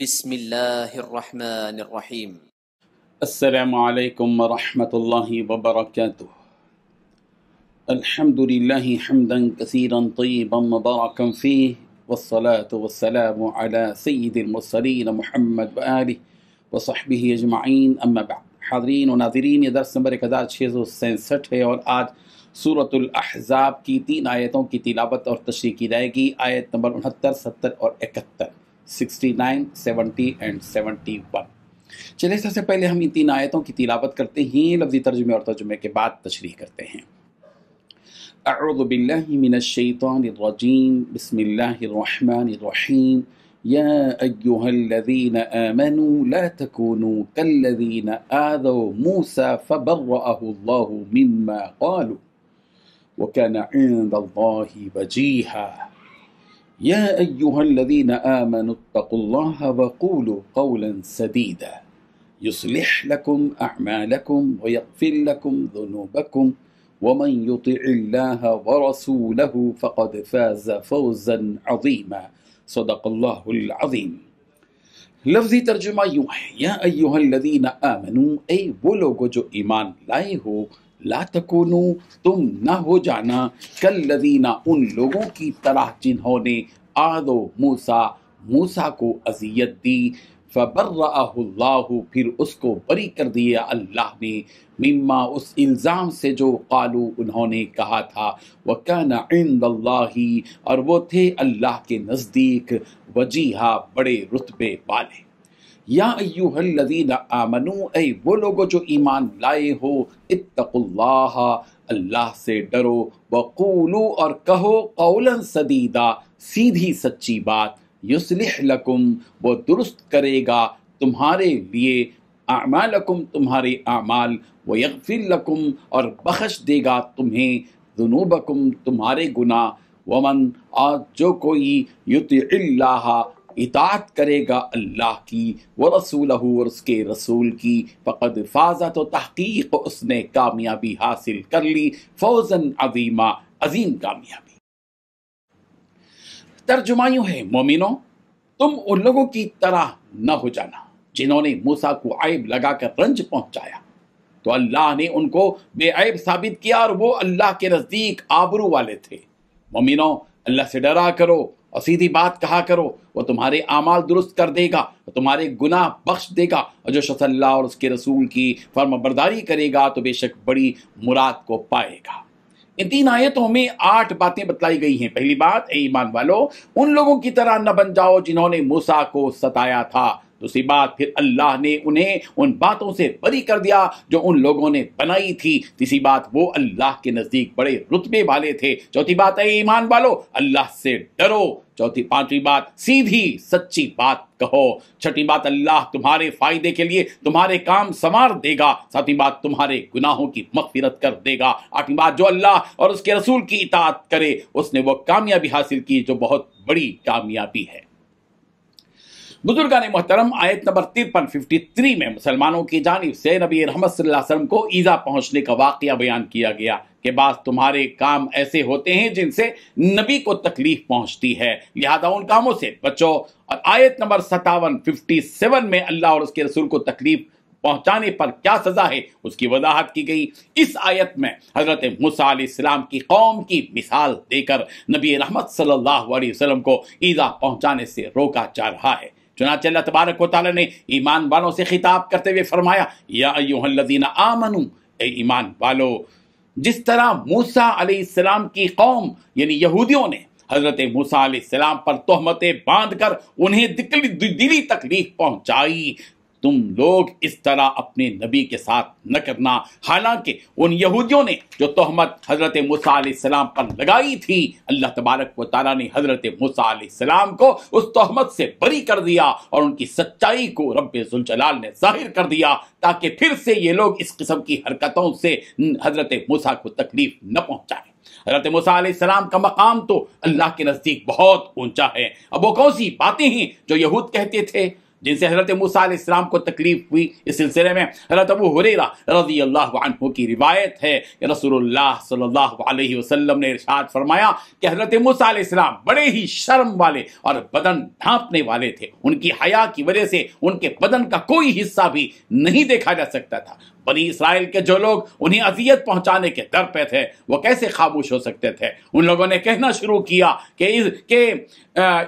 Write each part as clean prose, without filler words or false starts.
بسم الله الرحمن الرحيم. السلام عليكم ورحمة الله وبركاته. الحمد لله حمدا كثيرا طيبا مباركا فيه، والصلاة والسلام على سيد المرسلين محمد وآله وصحبه أجمعين، أما بعد. حاضرین و ناظرین، یہ درس نمبر 1667 ہے اور آج سورۃ الاحزاب کی 3 آیتوں کی تلاوت اور تشریح کی جائے گی۔ آیت نمبر 69، 70 اور 71، 69، 70 and 71۔ چلے سب سے پہلے ہم ان 3 آیتوں کی تلاوت کرتے ہیں، لفظی ترجمے اور ترجمے کے بعد تشریح کرتے ہیں۔ اعوذ باللہ من الشیطان الرجیم، بسم اللہ الرحمن الرحیم۔ یا ایہا الذین آمنوا لا تکونوا کالذین آذوا موسیٰ فبرأہ اللہ مما قالوا وکان عند اللہ وجیہا۔ یا ایہا الذین آمنوا اتقوا اللہ وقولوا قولا سدیدا يصلح لكم أعمالكم ويغفر لكم ذنوبكم ومن يطع الله ورسوله فقد فاز فوزا عظيما۔ صدق اللہ العظیم۔ لفظی ترجمہ یوں ہے، یا ایہا الذین آمنوا، اے وہ لوگو جو ایمان لائے ہو، لا تکونوا، تم نہ ہو جانا، کالذین، ان لوگوں کی طرح جنہوں نے آذوا موسیٰ، موسیٰ کو اذیت دی، فبرأہ اللہ، پھر اس کو بری کر دیا اللہ نے، مما، اس الزام سے جو قالو، انہوں نے کہا تھا، وکان عند اللہ، اور وہ تھے اللہ کے نزدیک، وجیہا، بڑے رتبے والے۔ یا ایہا الذین آمنوا، اے وہ لوگو جو ایمان لائے ہو، اتقوا اللہ، اللہ سے ڈرو، وقولوا، اور کہو، قولا سدیدا، سیدھی سچی بات، یصلح لکم، وہ درست کرے گا تمہارے لیے، اعمالکم، تمہارے اعمال، ویغفر لکم، اور بخش دے گا تمہیں، ذنوبکم، تمہارے گناہ، ومن، اور جو کوئی یطع اللہ، اطاعت کرے گا اللہ کی، ورسولہ، اور اس کے رسول کی، فقد فاز، تو تحقیق اس نے کامیابی حاصل کر لی، فوزا عظیما، عظیم کامیابی۔ ترجمہ یوں ہے، مومنوں، تم ان لوگوں کی طرح نہ ہو جانا جنہوں نے موسیٰ کو عیب لگا کر رنج پہنچایا، تو اللہ نے ان کو بے عیب ثابت کیا اور وہ اللہ کے نزدیک آبرو والے تھے۔ مومنوں، اللہ سے ڈرا کرو اور سیدھی بات کہا کرو، وہ تمہارے اعمال درست کر دے گا، وہ تمہارے گناہ بخش دے گا، اور جو شخص اللہ اور اس کے رسول کی فرما برداری کرے گا تو بے شک بڑی مراد کو پائے گا۔ ان 3 آیتوں میں 8 باتیں بتلائی گئی ہیں۔ پہلی بات، اے ایمان والو، ان لوگوں کی طرح نہ بن جاؤ جنہوں نے موسیٰ کو ستایا تھا۔ دوسری بات، پھر اللہ نے انہیں ان باتوں سے بری کر دیا جو ان لوگوں نے بنائی تھی۔ تیسری بات، وہ اللہ کے نزدیک بڑے رتبے والے تھے۔ چوتھی بات، اے ایمان والو، اللہ سے ڈرو۔ پانچویں بات، سیدھی سچی بات کہو۔ چھٹی بات، اللہ تمہارے فائدے کے لیے تمہارے کام سنوار دے گا۔ ساتویں بات، تمہارے گناہوں کی مغفرت کر دے گا۔ آٹھویں بات، جو اللہ اور اس کے رسول کی اطاعت کرے اس نے وہ کامیابی حاصل کی جو بہت بڑی کامیابی ہے۔ بزرگان محترم، آیت نمبر 53، 53 میں مسلمانوں کی جانب سے نبی رحمت صلی اللہ علیہ وسلم کو ایذا پہنچنے کا واقعہ بیان کیا گیا کہ بعض تمہارے کام ایسے ہوتے ہیں جن سے نبی کو تکلیف پہنچتی ہے، لہذا ان کاموں سے بچو۔ اور آیت نمبر 57، 57 میں اللہ اور اس کے رسول کو تکلیف پہنچانے پر کیا سزا ہے اس کی وضاحت کی گئی۔ اس آیت میں حضرت موسیٰ علیہ السلام کی قوم کی مثال دے کر نبی رحمت صلی اللہ علیہ وسلم کو ایذا پہنچانے سے روکا جا رہا ہے۔ چنانچہ اللہ تبارک و تعالیٰ نے ایمان والوں سے خطاب کرتے ہوئے فرمایا، یا ایہا الذین آمنوا، اے ایمان والو، جس طرح موسیٰ علیہ السلام کی قوم یعنی یہودیوں نے حضرت موسیٰ علیہ السلام پر تہمتیں باندھ کر انہیں دلی تکلیف پہنچائی، تم لوگ اس طرح اپنے نبی کے ساتھ نہ کرنا۔ حالانکہ ان یہودیوں نے جو تہمت حضرت موسیٰ علیہ السلام پر لگائی تھی، اللہ تبارک و تعالیٰ نے حضرت موسیٰ علیہ السلام کو اس تہمت سے بری کر دیا اور ان کی سچائی کو رب ذوالجلال نے ظاہر کر دیا تاکہ پھر سے یہ لوگ اس قسم کی حرکتوں سے حضرت موسیٰ کو تکلیف نہ پہنچائیں۔ حضرت موسیٰ علیہ السلام کا مقام تو اللہ کے نزدیک بہت اونچا ہے۔ اب وہ کون سی باتیں ہیں جو یہود کہتے تھے؟ جن سے حضرت موسیٰ علیہ السلام کو تکلیف ہوئی۔ اس سلسلے میں حضرت ابو ہریرہ رضی اللہ عنہ کی روایت ہے کہ رسول اللہ صلی اللہ علیہ وسلم نے ارشاد فرمایا کہ حضرت موسیٰ علیہ السلام بڑے ہی شرم والے اور بدن ڈھانپنے والے تھے۔ ان کی حیا کی وجہ سے ان کے بدن کا کوئی حصہ بھی نہیں دیکھا جا سکتا تھا۔ بنی اسرائیل کے جو لوگ انہیں اذیت پہنچانے کے در پہ تھے وہ کیسے خاموش ہو سکتے تھے؟ ان لوگوں نے کہنا شروع کیا کہ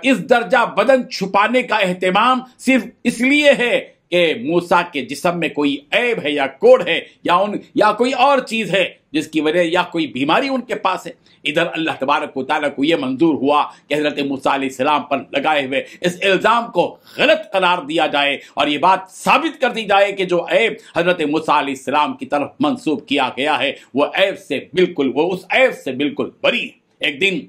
اس درجہ بدن چھپانے کا اہتمام صرف اس لیے ہے کہ موسیٰ کے جسم میں کوئی عیب ہے یا کوڑ ہے یا کوئی اور چیز ہے جس کی وجہ یا کوئی بیماری ان کے پاس ہے۔ ادھر اللہ تبارک و تعالیٰ کو یہ منظور ہوا کہ حضرت موسیٰ علیہ السلام پر لگائے ہوئے اس الزام کو غلط قرار دیا جائے اور یہ بات ثابت کر دی جائے کہ جو عیب حضرت موسیٰ علیہ السلام کی طرف منسوب کیا گیا ہے وہ اس عیب سے بالکل بری ہے۔ ایک دن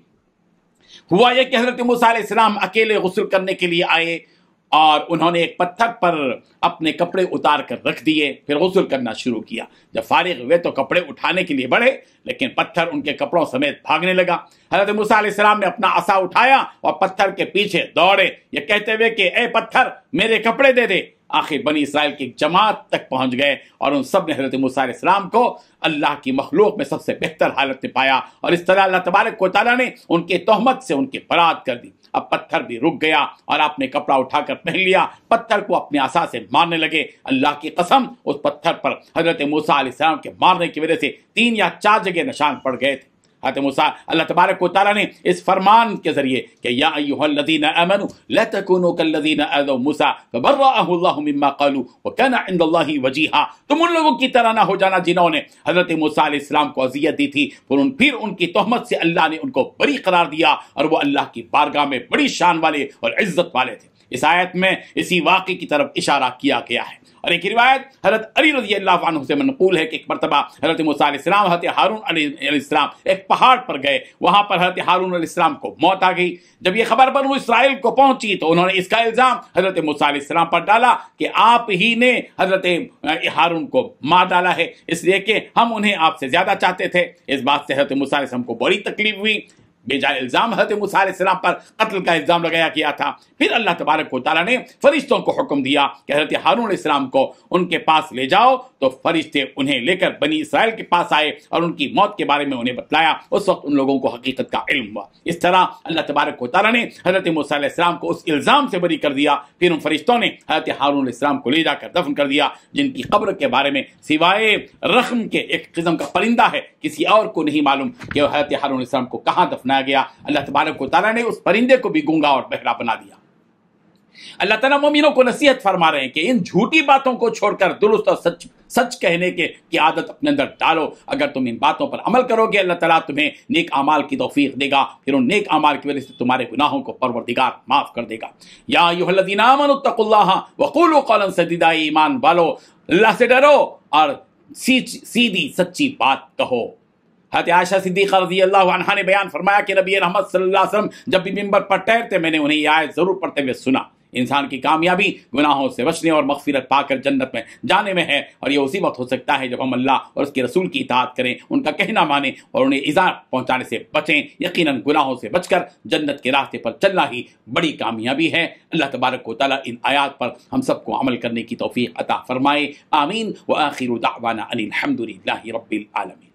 ہوا یہ کہ حضرت موسیٰ علیہ السلام اکیلے غسل کرنے کے لیے آئے اور انہوں نے ایک پتھر پر اپنے کپڑے اتار کر رکھ دیے، پھر غسل کرنا شروع کیا۔ جب فارغ ہوئے تو کپڑے اٹھانے کے لیے بڑھے لیکن پتھر ان کے کپڑوں سمیت بھاگنے لگا۔ حضرت موسیٰ علیہ السلام نے اپنا عصا اٹھایا اور پتھر کے پیچھے دوڑے، یہ کہتے ہوئے کہ اے پتھر میرے کپڑے دے دے۔ آخر بنی اسرائیل کی جماعت تک پہنچ گئے اور ان سب نے حضرت موسیٰ علیہ السلام کو اللہ کی مخلوق میں سب سے بہتر حالت میں پایا اور اس طرح اللہ تبارک و تعالیٰ نے ان کے تہمت سے ان کی برات کر دی۔ اب پتھر بھی رک گیا اور آپ نے کپڑا اٹھا کر پہن لیا، پتھر کو اپنے عصا سے مارنے لگے۔ اللہ کی قسم اس پتھر پر حضرت موسیٰ علیہ السلام کے مارنے کی وجہ سے 3 یا 4 جگہ نشان پڑ گئے تھے۔ حضرت موسیٰ اللہ تبارک و تعالیٰ نے اس فرمان کے ذریعے کہ یا ایھا الذین آمنوا لا تکونوا کالذین آذوا موسیٰ فبرأہ اللہ مما قالوا وکان عند اللہ وجیہا، تم ان لوگوں کی طرح نہ ہو جانا جنہوں نے حضرت موسیٰ علیہ السلام کو اذیت دی تھی، پھر ان کی تہمت سے اللہ نے ان کو بری قرار دیا اور وہ اللہ کی بارگاہ میں بڑی شان والے اور عزت والے تھے۔ اس آیت میں اسی واقعے کی طرف اشارہ کیا گیا ہے۔ اور ایک روایت حضرت علی رضی اللہ عنہ سے منقول ہے کہ ایک مرتبہ حضرت موسیٰ علیہ السلام حضرت ہارون علیہ السلام ایک پہاڑ پر گئے، وہاں پر حضرت ہارون علیہ السلام کو موت آ گئی۔ جب یہ خبر بنو اسرائیل کو پہنچی تو انہوں نے اس کا الزام حضرت موسیٰ علیہ السلام پر ڈالا کہ آپ ہی نے حضرت ہارون کو مار ڈالا ہے، اس لیے کہ ہم انہیں آپ سے زیادہ چاہتے تھے۔ اس بات سے حضرت موسیٰ علیہ السلام کو بڑی تکلیف ہوئی۔ بے جائے الزام حضرت موسیٰ علیہ السلام پر قتل کا الزام لگایا گیا تھا۔ پھر اللہ تبارک و تعالیٰ نے فرشتوں کو حکم دیا کہ حضرت ہارون علیہ السلام کو ان کے پاس لے جاؤ، تو فرشتے انہیں لے کر بنی اسرائیل کے پاس آئے اور ان کی موت کے بارے میں انہیں بتلایا۔ اس وقت ان لوگوں کو حقیقت کا علم ہوا۔ اس طرح اللہ تبارک و تعالیٰ نے حضرت موسیٰ علیہ السلام کو اس الزام سے بری کر دیا۔ پھر ان فرشتوں نے حضرت ہارون علیہ السلام کو لے جا کر دفن کر دیا، جن کی قبر کے بارے میں سوائے رخم کے ایک قسم کا پرندہ ہے کسی اور کو نہیں معلوم کہ حضرت ہارون علیہ السلام کو کہاں دفنایا گیا۔ اللہ تبارک و تعالیٰ نے اس پرندے کو بھی گونگا اور بہرا بنا دیا۔ اللہ تعالیٰ مومنوں کو نصیحت فرما رہے ہیں کہ ان جھوٹی باتوں کو چھوڑ کر درست اور سچ کہنے کی عادت اپنے اندر ڈالو۔ اگر تم ان باتوں پر عمل کرو گے اللہ تعالیٰ تمہیں نیک اعمال کی توفیق دے گا، پھر ان نیک اعمال کی وجہ سے تمہارے گناہوں کو پروردگار معاف کر دے گا۔ یا ایھا الذین آمنوا اتقوا اللہ وقولوا قولا سدیدا، ایمان والو اللہ سے ڈرو اور سیدھی سچی بات کہو۔ حضرت عائشہ صدیقہ رضی اللہ عنہا نے بیان فرمایا کہ نبی رحمت صلی اللہ علیہ وسلم جب بھی ممبر پر ٹھہرتے میں نے انہیں یہ آیت ضرور پڑھتے ہوئے سنا۔ انسان کی کامیابی گناہوں سے بچنے اور مغفرت پا کر جنت میں جانے میں ہے، اور یہ اسی وقت ہو سکتا ہے جب ہم اللہ اور اس کے رسول کی اطاعت کریں، ان کا کہنا مانیں اور انہیں ایذا پہنچانے سے بچیں۔ یقیناً گناہوں سے بچ کر جنت کے راستے پر چلنا ہی بڑی کامیابی ہے۔ اللہ تبارک و تعالیٰ ان آیات پر ہم سب کو عمل کرنے کی توفیق عطا فرمائے، آمین۔ وآخر دعوانا ان الحمد للہ رب العالمین۔